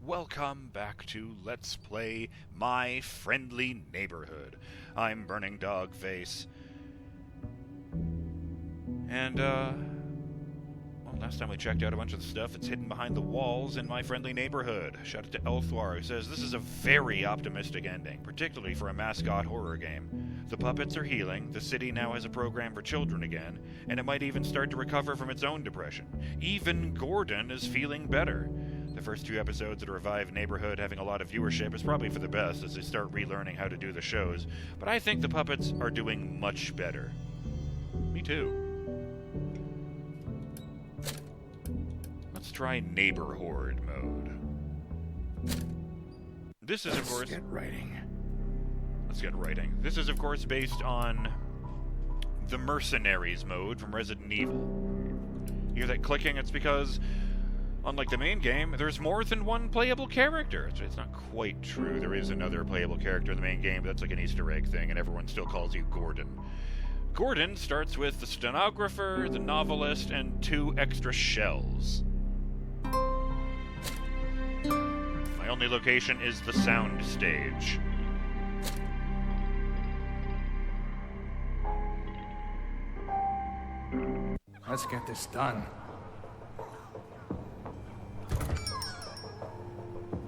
welcome back to Let's Play My Friendly Neighborhood. I'm BurningDogFace. And, well, last time we checked out a bunch of the stuff that's hidden behind the walls in My Friendly Neighborhood. Shout out to Elthwar, who says, this is a very optimistic ending, particularly for a mascot horror game. The puppets are healing, the city now has a program for children again, and it might even start to recover from its own depression. Even Gordon is feeling better. The first 2 episodes of the revived Neighborhood having a lot of viewership is probably for the best as they start relearning how to do the shows, but I think the puppets are doing much better. Me too. Let's try Neighborhorde mode. This is, of course... Let's get writing. Let's get writing. This is, of course, based on the Mercenaries mode from Resident Evil. You hear that clicking? It's because... unlike the main game, there's more than one playable character. It's not quite true. There is another playable character in the main game, but that's like an Easter egg thing, and everyone still calls you Gordon. Gordon starts with the stenographer, the novelist, and 2 extra shells. My only location is the sound stage. Let's get this done.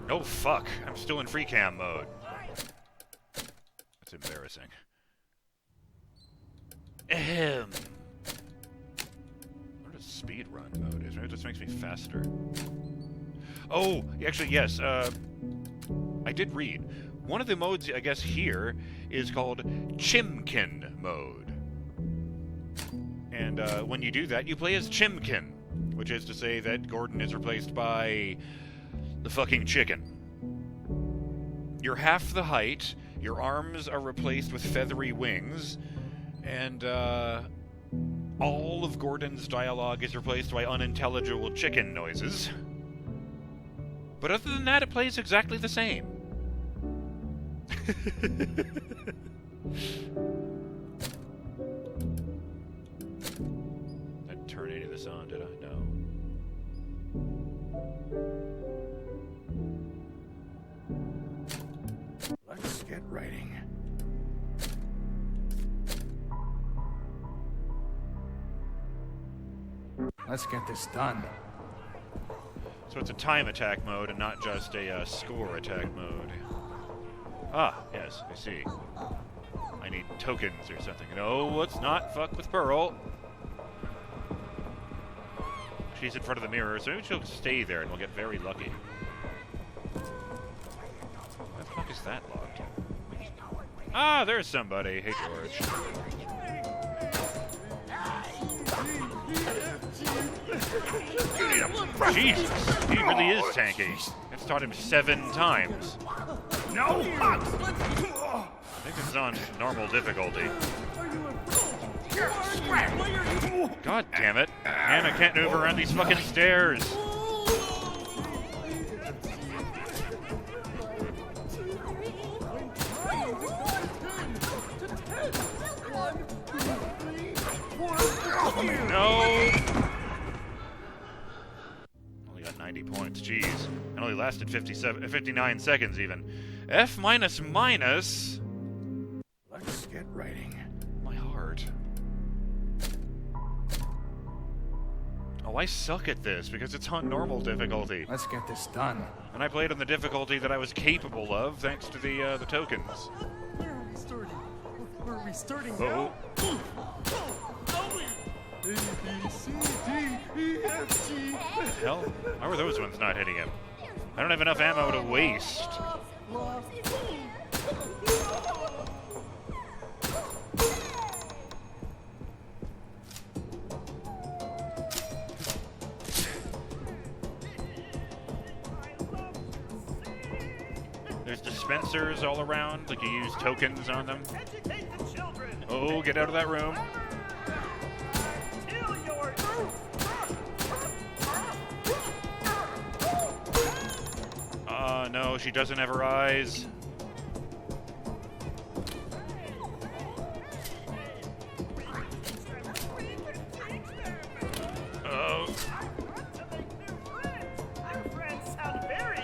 Oh, fuck. I'm still in free cam mode. That's embarrassing. Ahem. What is speedrun mode is? Maybe it just makes me faster. Oh, actually, yes. I did read. One of the modes, I guess, here is called Chimkin mode. And when you do that, you play as Chimkin, which is to say that Gordon is replaced by... the fucking chicken. You're half the height, your arms are replaced with feathery wings, and all of Gordon's dialogue is replaced by unintelligible chicken noises. But other than that, it plays exactly the same. I didn't turn any of this on, did I? No. Let's get writing. Let's get this done. So it's a time attack mode and not just a score attack mode. Ah, yes, I see. I need tokens or something. No, let's not fuck with Pearl. She's in front of the mirror, so maybe she'll stay there and we'll get very lucky. Why the fuck is that locked? Ah, there's somebody. Hey, George. Jesus, he really is tanky. I've taught him 7 times. No! I think this is on normal difficulty. God damn it. Man, I can't move around these fucking stairs. No! Only got 90 points, jeez. It only lasted 59 seconds even. F minus minus? Let's get writing. My heart. Oh, I suck at this because it's on normal difficulty. Let's get this done. And I played on the difficulty that I was capable of thanks to the tokens. Where are we starting? Where are we starting Oh. now? A, B, C, D, E, F, G. What the hell? Why were those ones not hitting him? I don't have enough ammo to waste. There's dispensers all around, like you use tokens on them. Oh, get out of that room. No, she doesn't have her eyes. Oh. Our friends sound very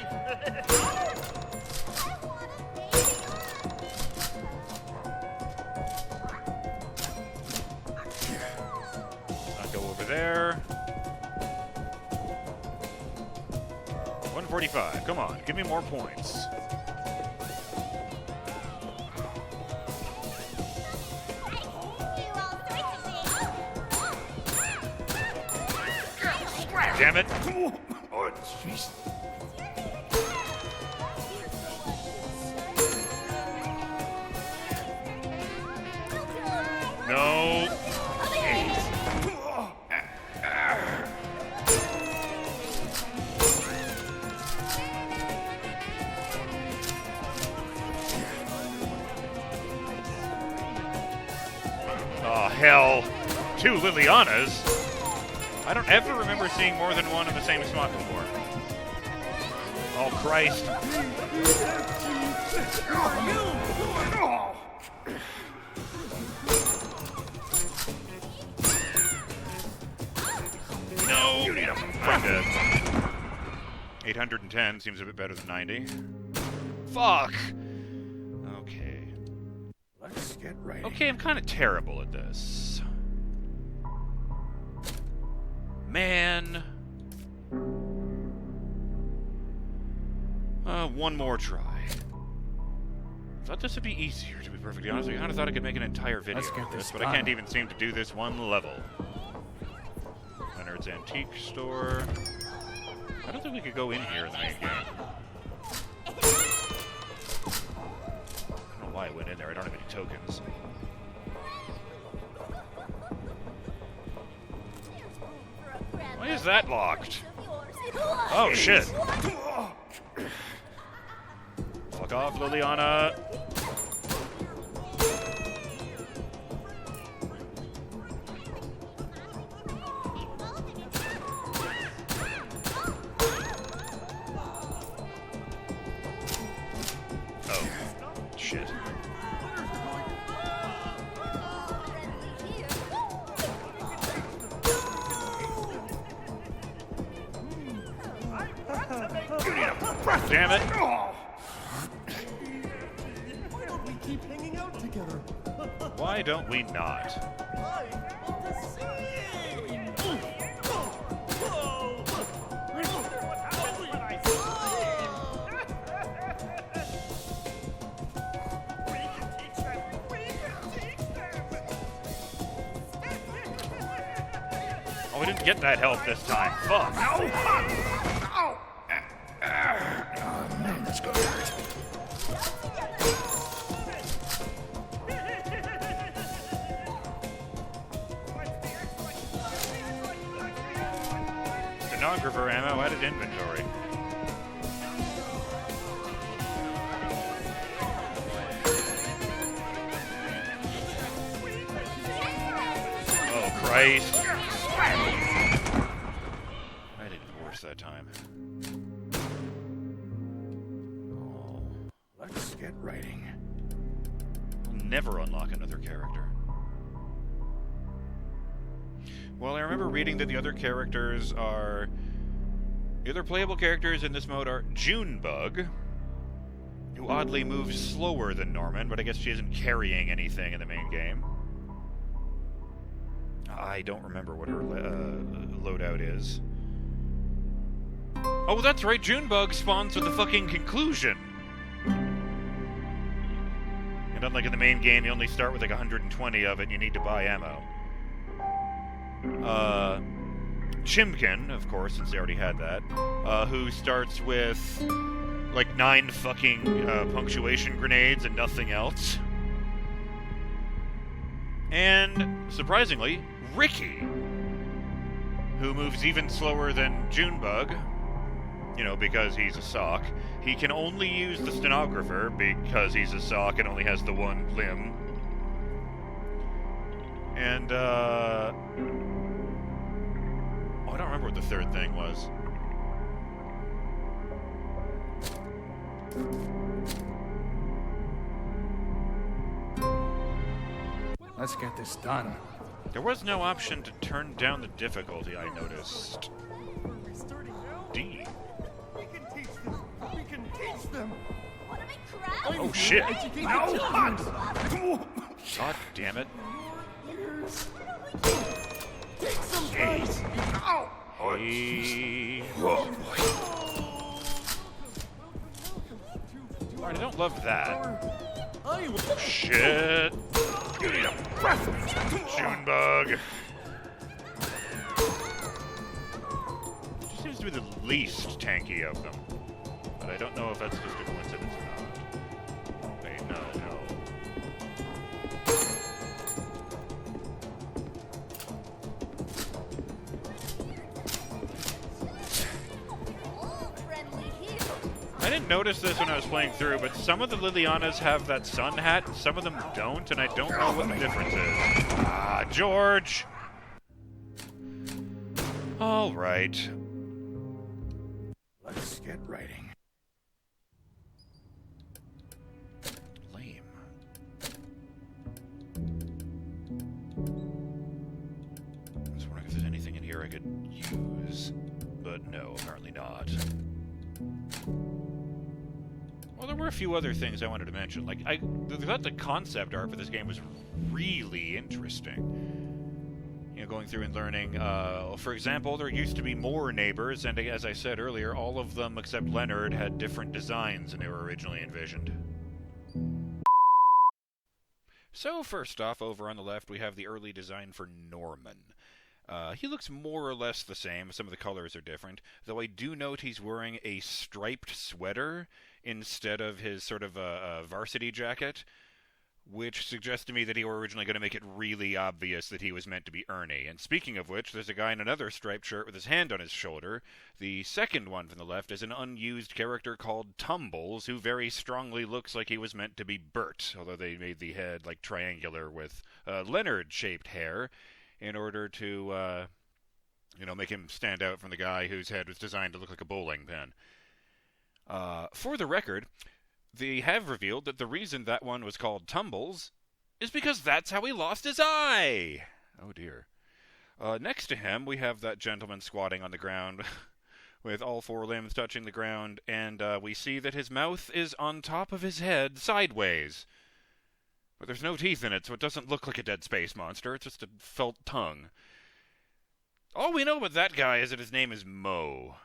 145. Come on, give me more points. Damn it. Oh, jeez. No. Oh, hell. 2 Lilianas? I don't ever remember seeing more than one in the same spot before. Oh, Christ. No! I'm dead. 810 seems a bit better than 90. Fuck! Okay. Let's get right. Okay, I'm kind of terrible at this. Man. One more try. Thought this would be easier, to be perfectly honest. I kind of thought I could make an entire video of this, but I can't even seem to do this one level. Leonard's Antique Store. I don't think we could go in here in the main game. I don't know why I went in there. I don't have any tokens. Why is that locked? Oh, shit. Fuck off, Liliana. Oh, shit. Damn it. Why don't we keep hanging out together? Why don't we not? Oh, we didn't get that health this time. Fuck. No! Oh, man, that's gonna hurt. Stenographer ammo added inventory. Oh, Christ. I did worse that time. Oh. Let's get writing. I'll never unlock another character. Well, I remember reading that the other characters are... The other playable characters in this mode are Junebug, who oddly moves slower than Norman, but I guess she isn't carrying anything in the main game. I don't remember what her loadout is. Oh, that's right, Junebug spawns with the fucking conclusion. And unlike in the main game, you only start with like 120 of it and you need to buy ammo. Chimkin, of course, since they already had that, who starts with like 9 fucking punctuation grenades and nothing else. And, surprisingly, Ricky, who moves even slower than Junebug, you know, because he's a sock. He can only use the stenographer because he's a sock and only has the one limb. And, oh, I don't remember what the third thing was. Let's get this done. There was no option to turn down the difficulty, I noticed. Are we starting now? D. We can teach them. We can teach them. Oh, shit. Educate No! the children. God damn it. Take some guys. Oh, Hey. oh boy. love that. I will. Shit! You need a June bug. She seems to be the least tanky of them, but I don't know if that's just a coincidence or not. Wait, no. I didn't notice this when I was playing through, but some of the Lilianas have that sun hat, some of them don't, and I don't know what the difference is. Ah, George! Alright. Let's get writing. Lame. I was wondering if there's anything in here I could use, but no, apparently not. Well, there were a few other things I wanted to mention. Like, I thought the concept art for this game was really interesting. You know, going through and learning, for example, there used to be more neighbors, and as I said earlier, all of them except Leonard had different designs than they were originally envisioned. So, first off, over on the left, we have the early design for Norman. He looks more or less the same. Some of the colors are different, though I do note he's wearing a striped sweater instead of his sort of varsity jacket, which suggests to me that he were originally going to make it really obvious that he was meant to be Ernie. And speaking of which, there's a guy in another striped shirt with his hand on his shoulder. The second one from the left is an unused character called Tumbles, who very strongly looks like he was meant to be Bert, although they made the head like triangular with Leonard-shaped hair in order to, make him stand out from the guy whose head was designed to look like a bowling pin. For the record, they have revealed that the reason that one was called Tumbles is because that's how he lost his eye! Oh dear. Next to him, we have that gentleman squatting on the ground with all four limbs touching the ground, and we see that his mouth is on top of his head sideways. But there's no teeth in it, so it doesn't look like a dead space monster. It's just a felt tongue. All we know about that guy is that his name is Mo.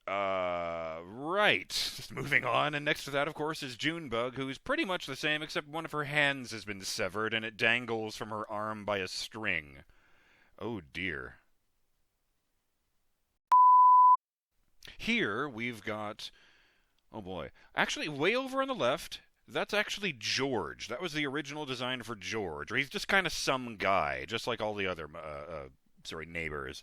Right. Just moving on, and next to that, of course, is Junebug, who's pretty much the same, except one of her hands has been severed, and it dangles from her arm by a string. Oh, dear. Here, we've got... Oh, boy. Actually, way over on the left... That's actually George. That was the original design for George. Or he's just kind of some guy, just like all the other, neighbors.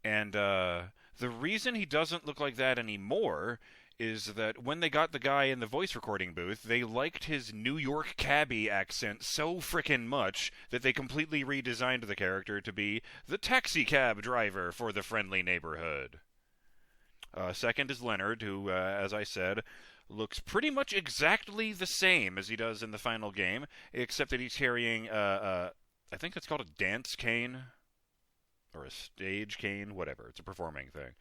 And the reason he doesn't look like that anymore is that when they got the guy in the voice recording booth, they liked his New York cabbie accent so frickin' much that they completely redesigned the character to be the taxi cab driver for the friendly neighborhood. Second is Leonard, who, as I said, looks pretty much exactly the same as he does in the final game, except that he's carrying, I think that's called a dance cane, or a stage cane, whatever. It's a performing thing.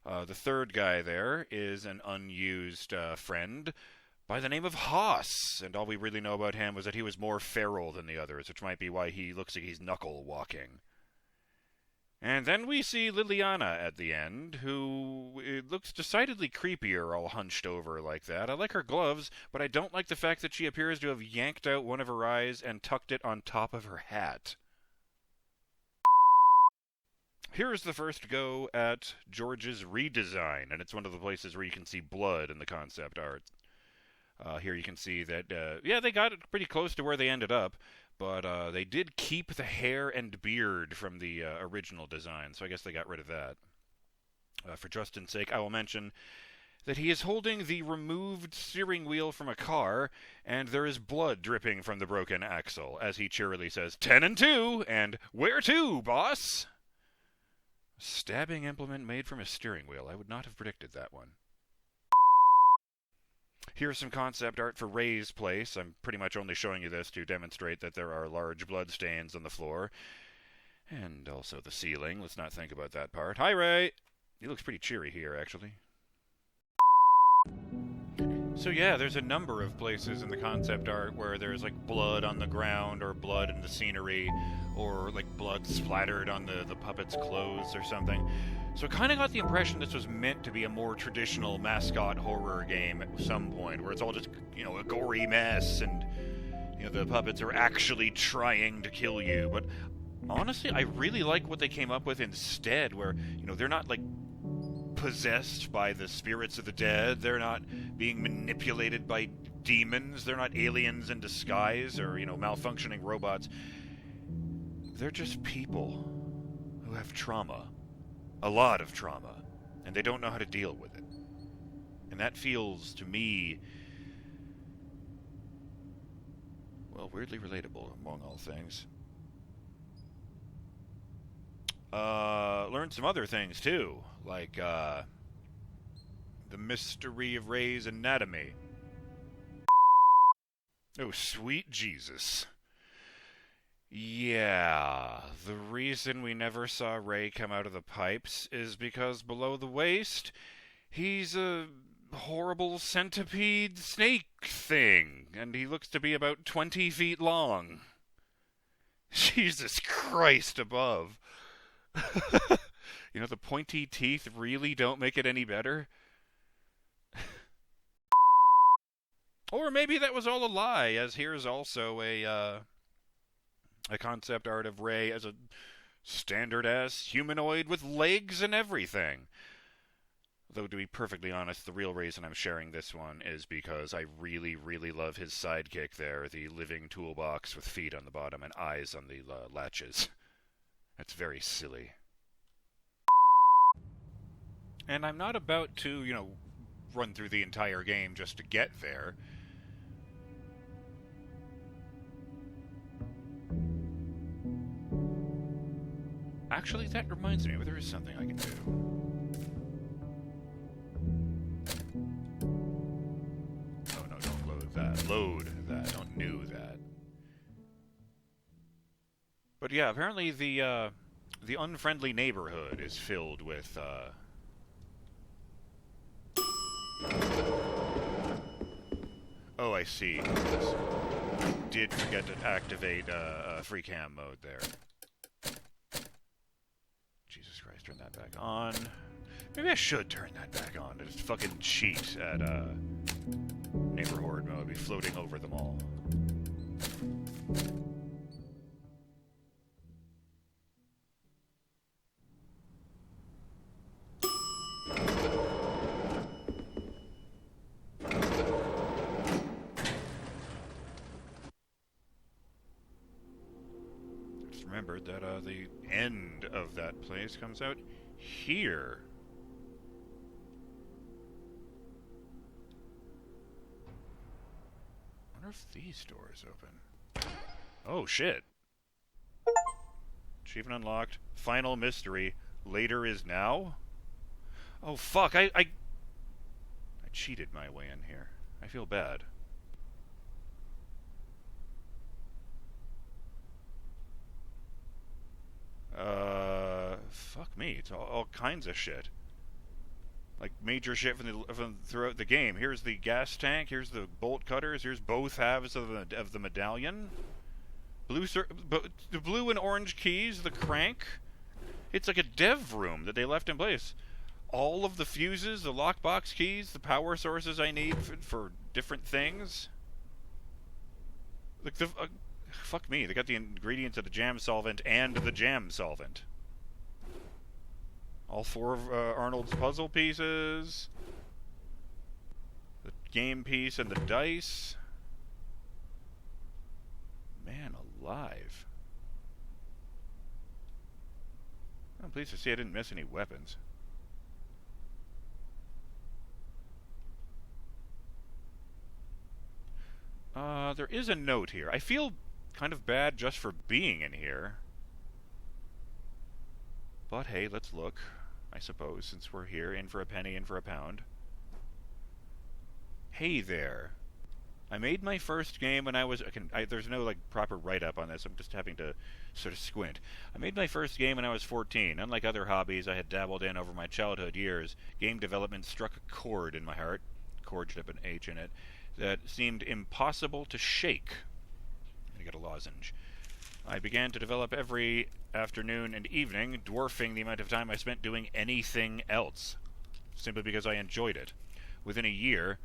The third guy there is an unused friend by the name of Haas, and all we really know about him was that he was more feral than the others, which might be why he looks like he's knuckle walking. And then we see Liliana at the end, who looks decidedly creepier all hunched over like that. I like her gloves, but I don't like the fact that she appears to have yanked out one of her eyes and tucked it on top of her hat. Here's the first go at George's redesign, and it's one of the places where you can see blood in the concept art. Here you can see that, they got it pretty close to where they ended up, but they did keep the hair and beard from the original design, so I guess they got rid of that. For Justin's sake, I will mention that he is holding the removed steering wheel from a car, and there is blood dripping from the broken axle, as he cheerily says, 10 and 2, and where to, boss? Stabbing implement made from a steering wheel. I would not have predicted that one. Here's some concept art for Ray's place. I'm pretty much only showing you this to demonstrate that there are large blood stains on the floor. And also the ceiling. Let's not think about that part. Hi, Ray! He looks pretty cheery here, actually. So yeah, there's a number of places in the concept art where there's like blood on the ground, or blood in the scenery, or like blood splattered on the puppet's clothes or something. So I kind of got the impression this was meant to be a more traditional mascot horror game at some point, where it's all just, you know, a gory mess, and, you know, the puppets are actually trying to kill you. But honestly, I really like what they came up with instead, where, you know, they're not, like, possessed by the spirits of the dead, they're not being manipulated by demons, they're not aliens in disguise or, you know, malfunctioning robots. They're just people who have trauma. A lot of trauma, and they don't know how to deal with it. And that feels, to me, well, weirdly relatable, among all things. Learned some other things, too, like, the mystery of Ray's anatomy. Oh, sweet Jesus. Yeah, the reason we never saw Ray come out of the pipes is because below the waist, he's a horrible centipede snake thing, and he looks to be about 20 feet long. Jesus Christ above. You know, the pointy teeth really don't make it any better. Or maybe that was all a lie, as here's also a concept art of Ray as a standard-ass humanoid with legs and everything. Though, to be perfectly honest, the real reason I'm sharing this one is because I really, really love his sidekick there, the living toolbox with feet on the bottom and eyes on the latches. That's very silly. And I'm not about to, you know, run through the entire game just to get there. Actually, that reminds me, there is something I can do. Oh no, don't load that. Load that, don't new that. But yeah, apparently the unfriendly neighborhood is filled with, Oh, I see. I did forget to activate free cam mode there. Jesus Christ, turn that back on. Maybe I should turn that back on to just fucking cheat at Neighborhorde mode, be floating over them all. Remembered that the end of that place comes out here. I wonder if these doors open. Oh shit. Achievement unlocked. Final mystery. Later is now? Oh fuck, I cheated my way in here. I feel bad. Fuck me. It's all kinds of shit. Like, major shit from throughout the game. Here's the gas tank, here's the bolt cutters, here's both halves of the medallion. The blue and orange keys, the crank. It's like a dev room that they left in place. All of the fuses, the lockbox keys, the power sources I need for different things. Like, fuck me, they got the ingredients of the jam solvent and the jam solvent. All four of Arnold's puzzle pieces. The game piece and the dice. Man alive. I'm pleased to see I didn't miss any weapons. There is a note here. I feel kind of bad just for being in here. But hey, let's look, I suppose, since we're here, in for a penny, in for a pound. Hey there. I made my first game when I was... there's no, like, proper write-up on this. I'm just having to sort of squint. I made my first game when I was 14. Unlike other hobbies I had dabbled in over my childhood years, game development struck a chord in my heart. Chord should have an H in it. That seemed impossible to shake. I get a lozenge. I began to develop every afternoon and evening, dwarfing the amount of time I spent doing anything else, simply because I enjoyed it. Within a year,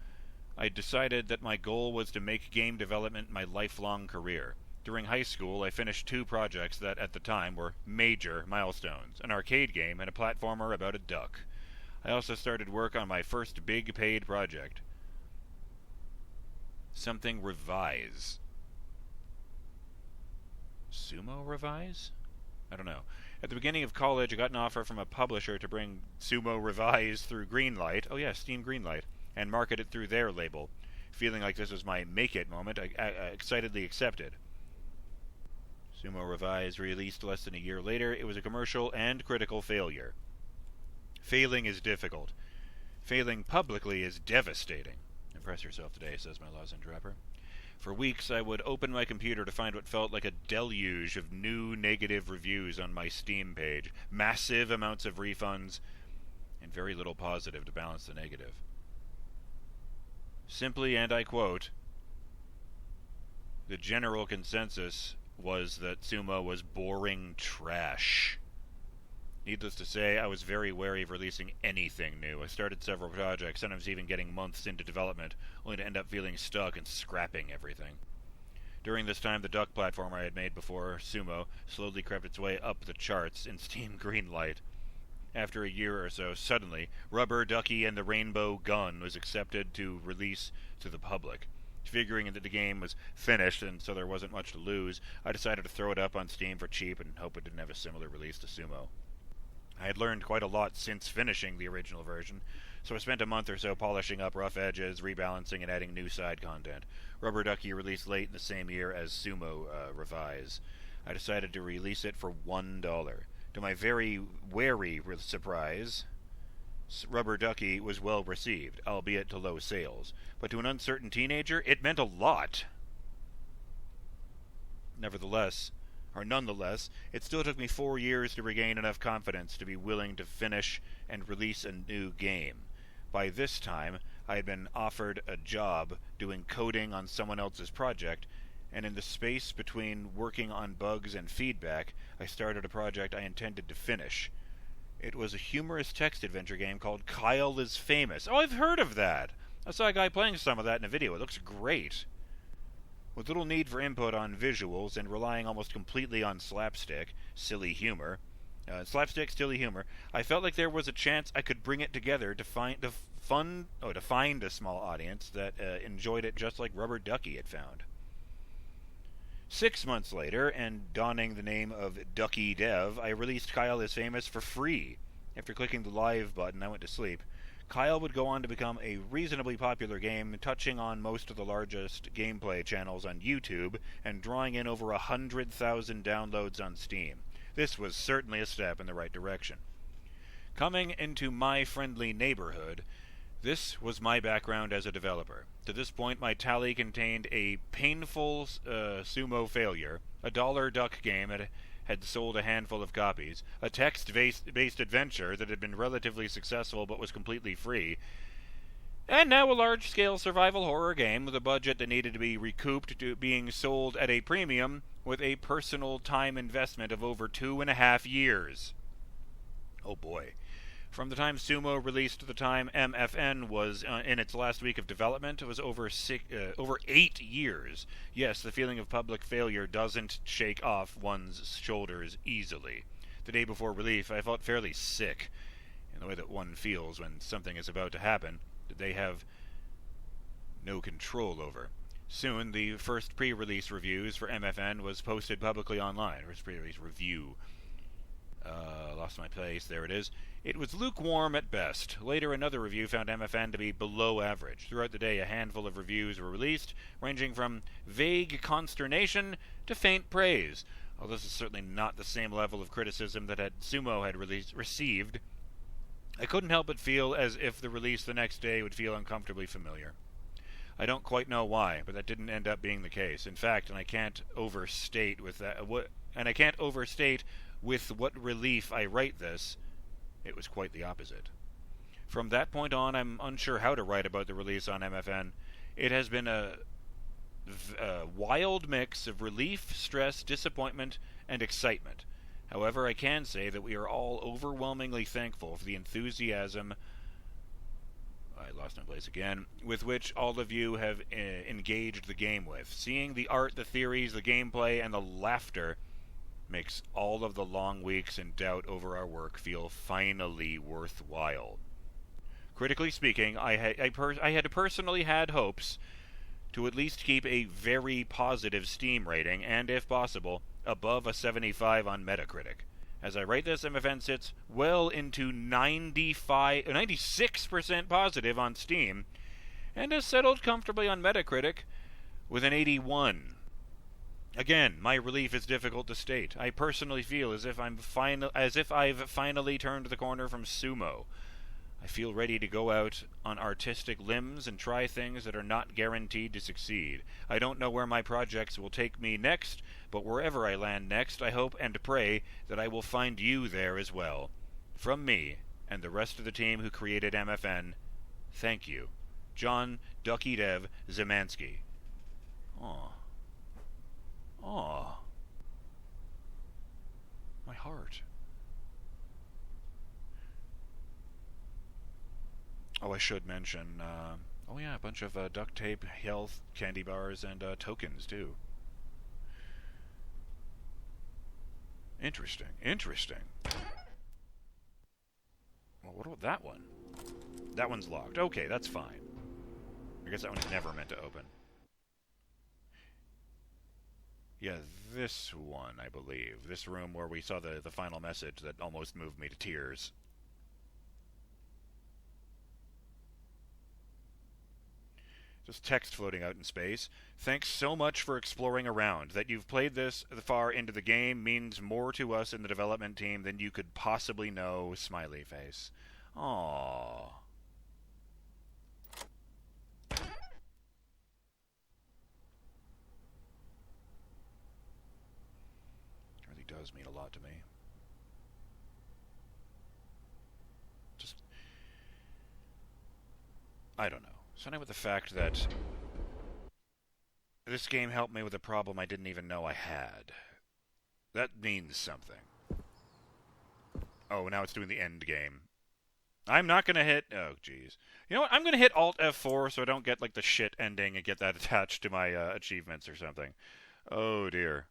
I decided that my goal was to make game development my lifelong career. During high school, I finished 2 projects that, at the time, were major milestones: an arcade game and a platformer about a duck. I also started work on my first big paid project. Something Revise. Sumo Revise? I don't know. At the beginning of college, I got an offer from a publisher to bring Sumo Revise through Greenlight. Oh yeah, Steam Greenlight. And market it through their label. Feeling like this was my make-it moment, I excitedly accepted. Sumo Revise released less than a year later. It was a commercial and critical failure. Failing is difficult. Failing publicly is devastating. Impress yourself today, says my lozenge wrapper. For weeks, I would open my computer to find what felt like a deluge of new negative reviews on my Steam page. Massive amounts of refunds, and very little positive to balance the negative. Simply, and I quote, the general consensus was that Sumo was boring trash. Needless to say, I was very wary of releasing anything new. I started several projects, sometimes even getting months into development, only to end up feeling stuck and scrapping everything. During this time, the duck platformer I had made before Sumo slowly crept its way up the charts in Steam Greenlight. After a year or so, suddenly, Rubber Ducky and the Rainbow Gun was accepted to release to the public. Figuring that the game was finished and so there wasn't much to lose, I decided to throw it up on Steam for cheap and hope it didn't have a similar release to Sumo. I had learned quite a lot since finishing the original version, so I spent a month or so polishing up rough edges, rebalancing, and adding new side content. Rubber Ducky released late in the same year as Sumo Revise. I decided to release it for $1. To my very wary surprise, Rubber Ducky was well received, albeit to low sales. But to an uncertain teenager, it meant a lot. Nonetheless, it still took me 4 years to regain enough confidence to be willing to finish and release a new game. By this time, I had been offered a job doing coding on someone else's project, and in the space between working on bugs and feedback, I started a project I intended to finish. It was a humorous text adventure game called Kyle is Famous. Oh, I've heard of that! I saw a guy playing some of that in a video. It looks great. With little need for input on visuals and relying almost completely on slapstick, silly humor, I felt like there was a chance I could bring it together to find a small audience that enjoyed it just like Rubber Ducky had found. 6 months later, and donning the name of Ducky Dev, I released Kyle is Famous for free. After clicking the live button, I went to sleep. Kyle would go on to become a reasonably popular game, touching on most of the largest gameplay channels on YouTube and drawing in over 100,000 downloads on Steam. This was certainly a step in the right direction. Coming into my friendly neighborhood, this was my background as a developer. To this point, my tally contained a painful Sumo failure, a $1 duck game that had sold a handful of copies, a text-based adventure that had been relatively successful but was completely free, and now a large-scale survival horror game with a budget that needed to be recouped to being sold at a premium with a personal time investment of over 2.5 years. Oh boy. From the time Sumo released to the time MFN was in its last week of development, it was over 8 years. Yes, the feeling of public failure doesn't shake off one's shoulders easily. The day before release, I felt fairly sick, in the way that one feels when something is about to happen that they have no control over. Soon, the first pre-release reviews for MFN was posted publicly online. First pre-release review. Lost my place. There it is. It was lukewarm at best. Later, another review found MFN to be below average. Throughout the day, a handful of reviews were released, ranging from vague consternation to faint praise. Although this is certainly not the same level of criticism that Sumo had received, I couldn't help but feel as if the release the next day would feel uncomfortably familiar. I don't quite know why, but that didn't end up being the case. In fact, and I can't overstate with what relief I write this, it was quite the opposite. From that point on, I'm unsure how to write about the release on MFN. It has been wild mix of relief, stress, disappointment, and excitement. However, I can say that we are all overwhelmingly thankful for the enthusiasm, I lost my place again, with which all of you have engaged the game with. Seeing the art, the theories, the gameplay, and the laughter makes all of the long weeks in doubt over our work feel finally worthwhile. Critically speaking, I had personally had hopes to at least keep a very positive Steam rating, and if possible, above a 75 on Metacritic. As I write this, MFN sits well into 96% positive on Steam, and has settled comfortably on Metacritic with an 81. Again, my relief is difficult to state. I personally feel as if I've finally turned the corner from sumo. I feel ready to go out on artistic limbs and try things that are not guaranteed to succeed. I don't know where my projects will take me next, but wherever I land next, I hope and pray that I will find you there as well. From me, and the rest of the team who created MFN, thank you. John Ducky Dev Zemansky. Aw. Aw. My heart. Oh, I should mention, a bunch of duct tape, health, candy bars, and tokens, too. Interesting. Well, what about that one? That one's locked. Okay, that's fine. I guess that one's never meant to open. Yeah, this one, I believe. This room where we saw the final message that almost moved me to tears. Just text floating out in space. Thanks so much for exploring around. That you've played this far into the game means more to us in the development team than you could possibly know. Smiley face. Aww. It really does mean a lot to me. Just, I don't know. Something with the fact that this game helped me with a problem I didn't even know I had. That means something. Oh, now it's doing the end game. I'm not gonna hit... Oh, jeez. You know what? I'm gonna hit Alt F4 so I don't get, like, the shit ending and get that attached to my achievements or something. Oh, dear.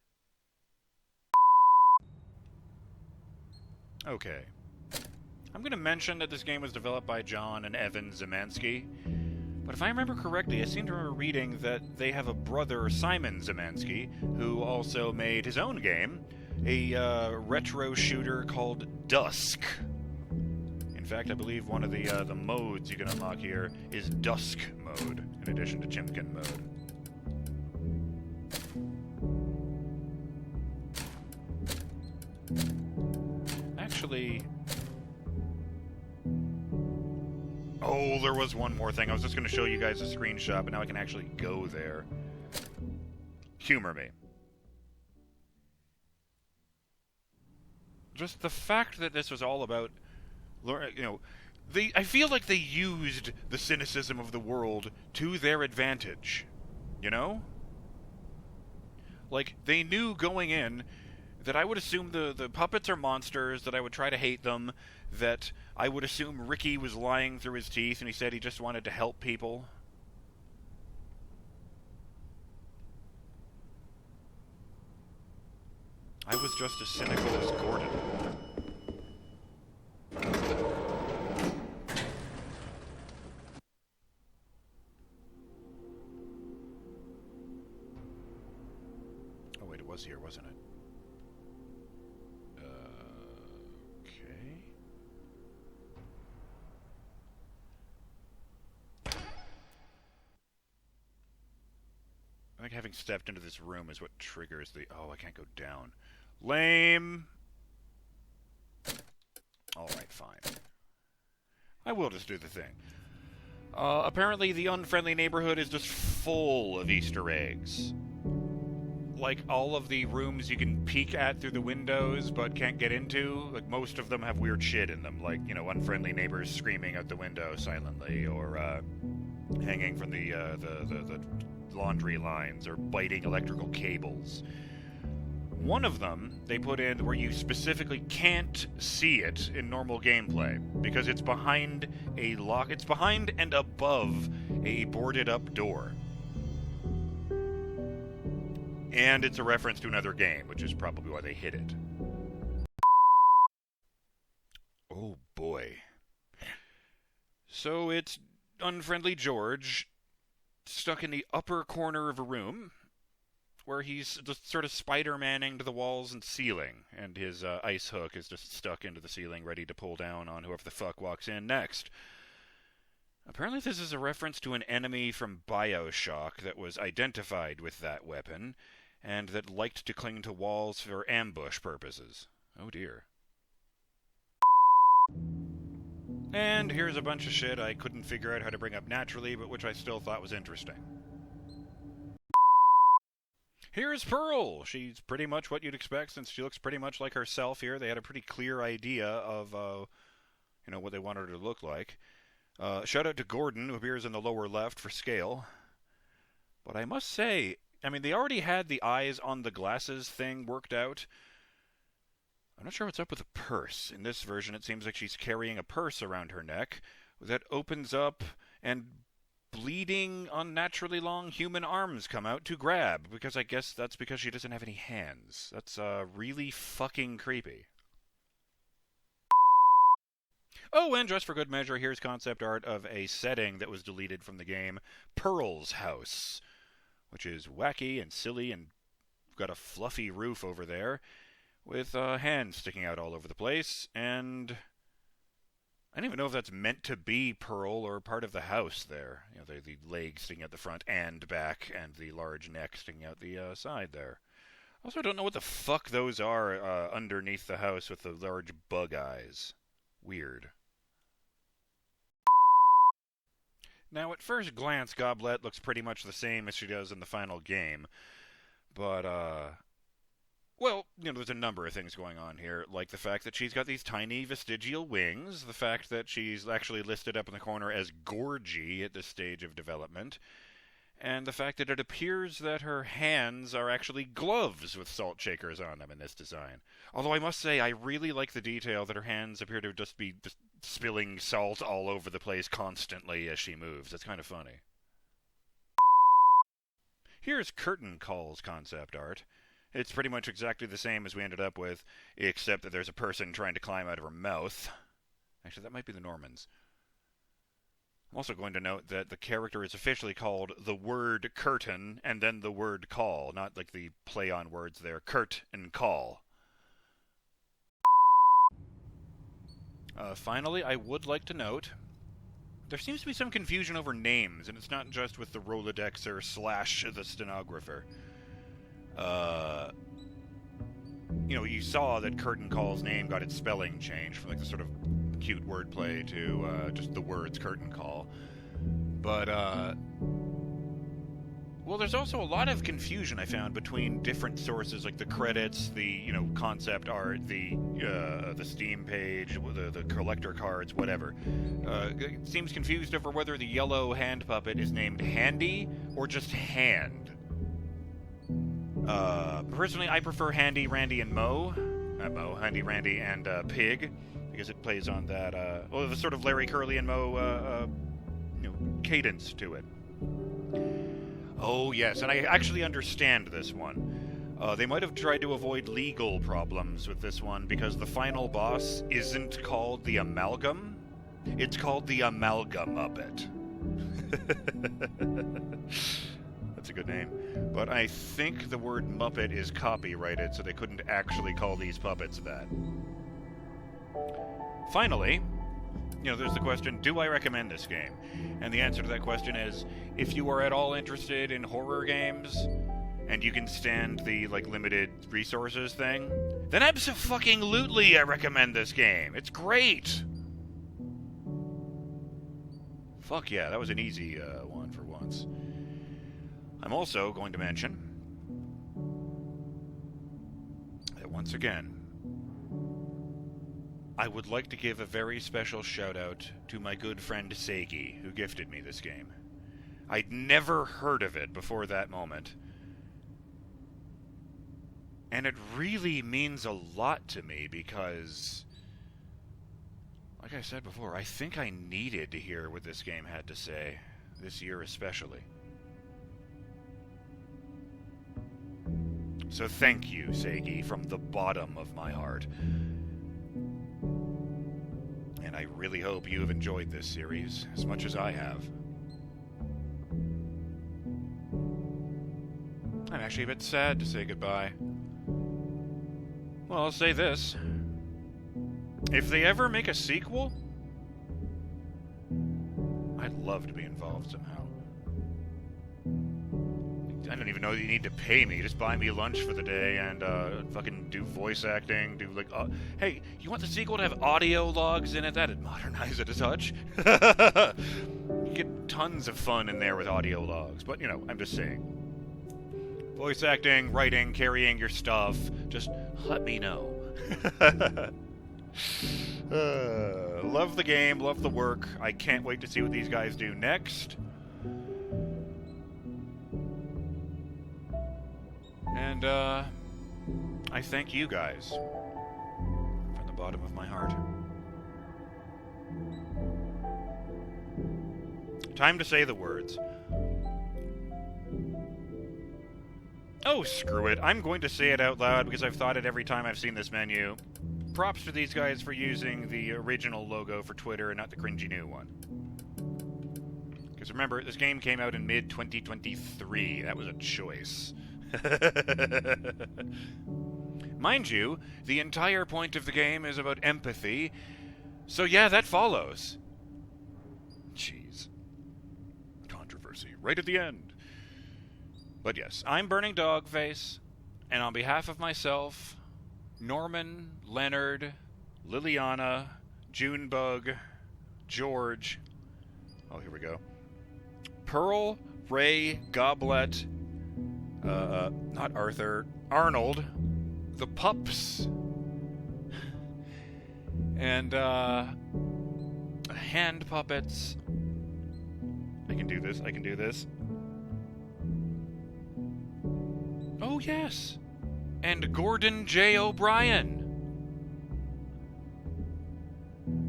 Okay. I'm gonna mention that this game was developed by John and Evan Zemansky. But if I remember correctly, I seem to remember reading that they have a brother, Simon Zemansky, who also made his own game, a retro shooter called Dusk. In fact, I believe one of the modes you can unlock here is Dusk mode, in addition to Chimkin mode. Actually... Oh, there was one more thing. I was just going to show you guys a screenshot, but now I can actually go there. Humor me. Just the fact that this was all about, you know, I feel like they used the cynicism of the world to their advantage. You know? Like, they knew going in that I would assume the puppets are monsters, that I would try to hate them, that I would assume Ricky was lying through his teeth and he said he just wanted to help people. I was just as cynical as Gordon. Oh wait, it was here, wasn't it? I think having stepped into this room is what triggers the... Oh, I can't go down. Lame! Alright, fine. I will just do the thing. Apparently the unfriendly neighborhood is just full of Easter eggs. Like, all of the rooms you can peek at through the windows but can't get into, like, most of them have weird shit in them. Like, you know, unfriendly neighbors screaming out the window silently, or, hanging from the laundry lines or biting electrical cables. One of them they put in where you specifically can't see it in normal gameplay because it's behind a lock. It's behind and above a boarded up door. And it's a reference to another game, which is probably why they hid it. Oh boy. So it's unfriendly George stuck in the upper corner of a room where he's just sort of Spider-Manning to the walls and ceiling, and his ice hook is just stuck into the ceiling, ready to pull down on whoever the fuck walks in next. Apparently this is a reference to an enemy from BioShock that was identified with that weapon, and that liked to cling to walls for ambush purposes. Oh dear. And here's a bunch of shit I couldn't figure out how to bring up naturally, but which I still thought was interesting. Here's Pearl. She's pretty much what you'd expect, since she looks pretty much like herself here. They had a pretty clear idea of, what they wanted her to look like. Shout out to Gordon, who appears in the lower left for scale. But I must say, they already had the eyes on the glasses thing worked out. I'm not sure what's up with the purse. In this version, it seems like she's carrying a purse around her neck that opens up and bleeding, unnaturally long human arms come out to grab, because I guess that's because she doesn't have any hands. That's really fucking creepy. Oh, and just for good measure, here's concept art of a setting that was deleted from the game, Pearl's house, which is wacky and silly and got a fluffy roof over there with hands sticking out all over the place, and I don't even know if that's meant to be Pearl or part of the house there. The legs sticking out the front and back, and the large neck sticking out the side there. Also, I don't know what the fuck those are underneath the house with the large bug eyes. Weird. Now, at first glance, Goblet looks pretty much the same as she does in the final game. But, there's a number of things going on here, like the fact that she's got these tiny vestigial wings, the fact that she's actually listed up in the corner as Gorgie at this stage of development, and the fact that it appears that her hands are actually gloves with salt shakers on them in this design. Although I must say, I really like the detail that her hands appear to just be spilling salt all over the place constantly as she moves. It's kind of funny. Here's Curtain Call's concept art. It's pretty much exactly the same as we ended up with, except that there's a person trying to climb out of her mouth. Actually, that might be the Normans. I'm also going to note that the character is officially called the word curtain and then the word call, not like the play on words there, Kurt and call. Finally, I would like to note, there seems to be some confusion over names, and it's not just with the Rolodexer / the stenographer. You saw that Curtain Call's name got its spelling changed from the sort of cute wordplay to just the words Curtain Call. But, there's also a lot of confusion I found between different sources, like the credits, the, concept art, the Steam page, the collector cards, whatever. It seems confused over whether the yellow hand puppet is named Handy or just Hand. Personally, I prefer Handy, Randy, and Mo. Handy, Randy, and Pig, because it plays on that, the sort of Larry, Curly, and Mo, cadence to it. Oh, yes, and I actually understand this one. They might have tried to avoid legal problems with this one, because the final boss isn't called the Amalgam. It's called the Amalgam-Muppet. That's a good name. But I think the word Muppet is copyrighted, so they couldn't actually call these puppets that. Finally, there's the question, do I recommend this game? And the answer to that question is, if you are at all interested in horror games, and you can stand the, limited resources thing, then abso-fucking-lutely I recommend this game. It's great! Fuck yeah, that was an easy one for once. I'm also going to mention that once again, I would like to give a very special shout out to my good friend Seigi, who gifted me this game. I'd never heard of it before that moment. And it really means a lot to me because, like I said before, I think I needed to hear what this game had to say, this year especially. So thank you, Seigi, from the bottom of my heart. And I really hope you have enjoyed this series as much as I have. I'm actually a bit sad to say goodbye. Well, I'll say this. If they ever make a sequel, I'd love to be involved somehow. I don't even know that you need to pay me. Just buy me lunch for the day and fucking do voice acting. Do like, hey, you want the sequel to have audio logs in it? That'd modernize it a touch. You get tons of fun in there with audio logs. But, you know, I'm just saying. Voice acting, writing, carrying your stuff. Just let me know. Love the game, love the work. I can't wait to see what these guys do next. And, I thank you guys from the bottom of my heart. Time to say the words. Oh, screw it. I'm going to say it out loud because I've thought it every time I've seen this menu. Props to these guys for using the original logo for Twitter and not the cringy new one. Because remember, this game came out in mid-2023. That was a choice. Mind you, the entire point of the game is about empathy, so yeah, that follows. Jeez. Controversy right at the end. But yes, I'm BurningDogFace, and on behalf of myself, Norman, Leonard, Liliana, Junebug, George, oh, here we go, Pearl, Ray, Goblet, not Arthur, Arnold, the pups, and, hand puppets. I can do this. Oh, yes. And Gordon J. O'Brien.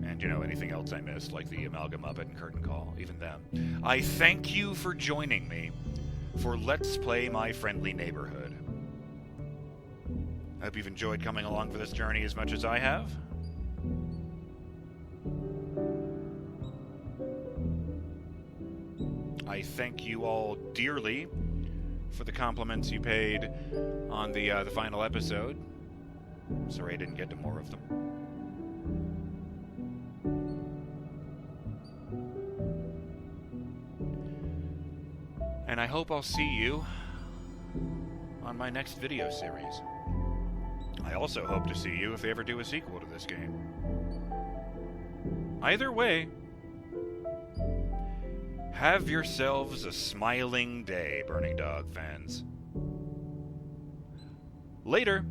And, you know, anything else I missed, like the Amalgam Muppet and Curtain Call, even them. I thank you for joining me for Let's Play My Friendly Neighborhood. I hope you've enjoyed coming along for this journey as much as I have. I thank you all dearly for the compliments you paid on the final episode. Sorry I didn't get to more of them. And I hope I'll see you on my next video series. I also hope to see you if they ever do a sequel to this game. Either way, have yourselves a smiling day, Burning Dog fans. Later.